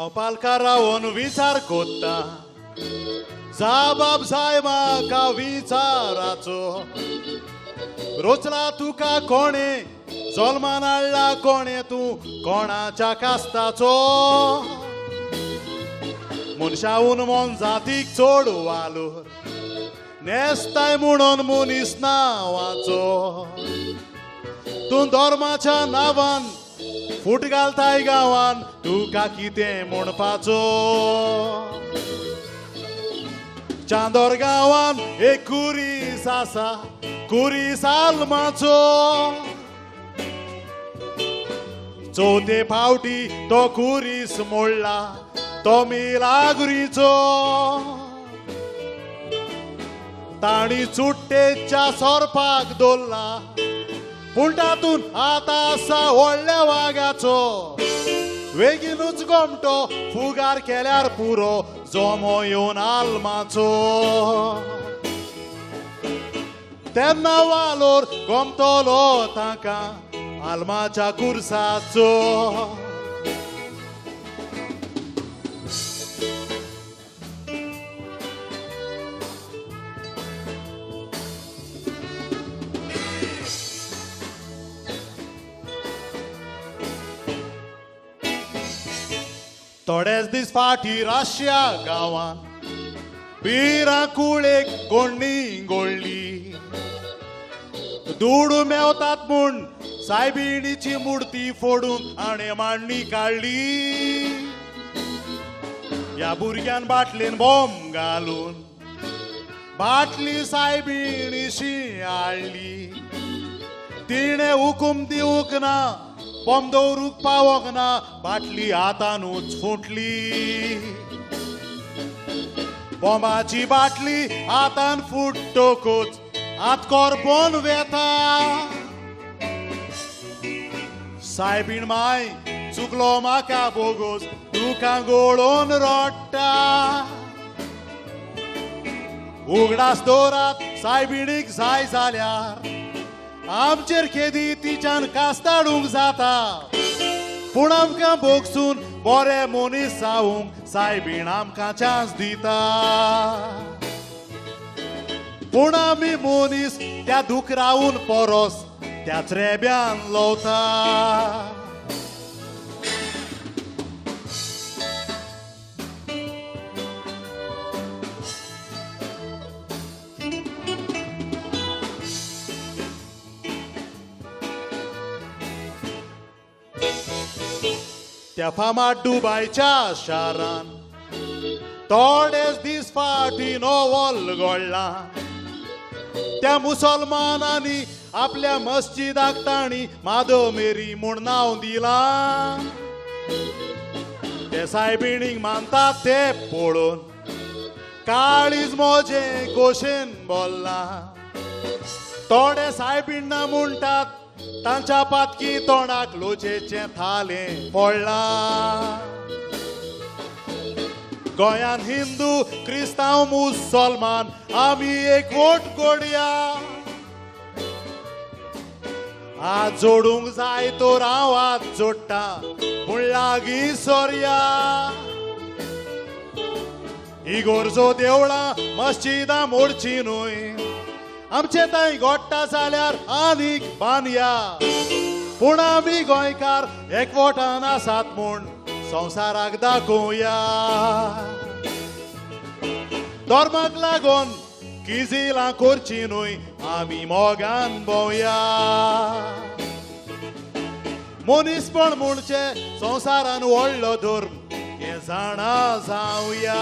हांव पालकार रावन विचार कोत्ता जबाब जाय म्हाका विचाराचो रोचला तुका कोणे जल्मान हाडला कोणे तूं कोणाच्या कास्ताचो मनशाहून मन जातीक चड वालोर नेस्ताय म्हणून मनीस नांवाचो तूं धर्माच्या नांवान फूट घालताय गांवान तुका कितें म्हणपाचो चांदोर गांवान एक कुरीस आसा कुरीस आलमाचो चौथे फावटी तो कुरीस मोडला तो मिलाग्रीचो ताणी चुट्टेच्या सोरपाक दवरला पूण तातून आतां आसा व्हडल्या वागाचो वेगीनूच गोमटो फुगार केल्यार पुरो जोमो येवन आलमाचो तेन्ना वालोर गोमतलो ताका आलमाच्या कुर्साचो थोडेच दीस फाटीं राशिया गांवान पिरां कुळेक कोणी गोळ्ळी दुडू मेवतात म्हूण सायबिणीची मुर्ती फोडून आणे मांडणी काडली ह्या भुरग्यान बाटलेन बॉम्ब घालून बाटली सायबिणीशी हाडली तिणें हुकूम दिवंक ना बॉम्ब दवरूंक पावोंक ना बाटली हातानूच फुटली बॉम्बाची बाटली हातान फुट्टकूच हात कोरपोन वेता सायबीण माय चुकलो म्हाका बोगोस तुका गोळोन रडटा उगडास दवरात सायबिणीक जाय जाल्यार आमचेर केदी तिच्यान कास्ताडूंक जाता पूण आमकां बोगसून बरे मनीस जावंक सायबीण आमकां चान्स दिता पूण आमी मनीस त्या दुकरावून परोस त्याच रेब्यान लोवता त्या फामाद दुबायच्या शारान थोडेच दीस फाटीं नोवल घडला त्या मुसलमानांनी आपल्या मस्जिदाक तांणी माधव मेरी म्हूण नांव दिलां ते सायबिणीक मानतात ते पळोवन काळीज मोजे कोशेन बोल्ला थोडे सायबीण ना म्हणटात तांच्या पातकी तोंडाक लोचयेचें थालें पडलां गोंयांत हिंदू क्रिस्तांव मुसलमान आमी एकवट कोडया हात जोडूंक जाय तर हांव हात जोडटा पूण लागीं सोरया इगोर्जो देवळां मस्जिदां मोडची न्हय आमचे थंय घोडटा जाल्यार आनीक बांदया पूण आमी गोंयकार एकवटान आसात म्हूण संवसाराक दाखोवया धर्माक लागून किजिलां करची न्हय आमी मोगान भोंवया मनीसपण म्हणचे संवसारान व्हडलो धर्म हें जाणा जावया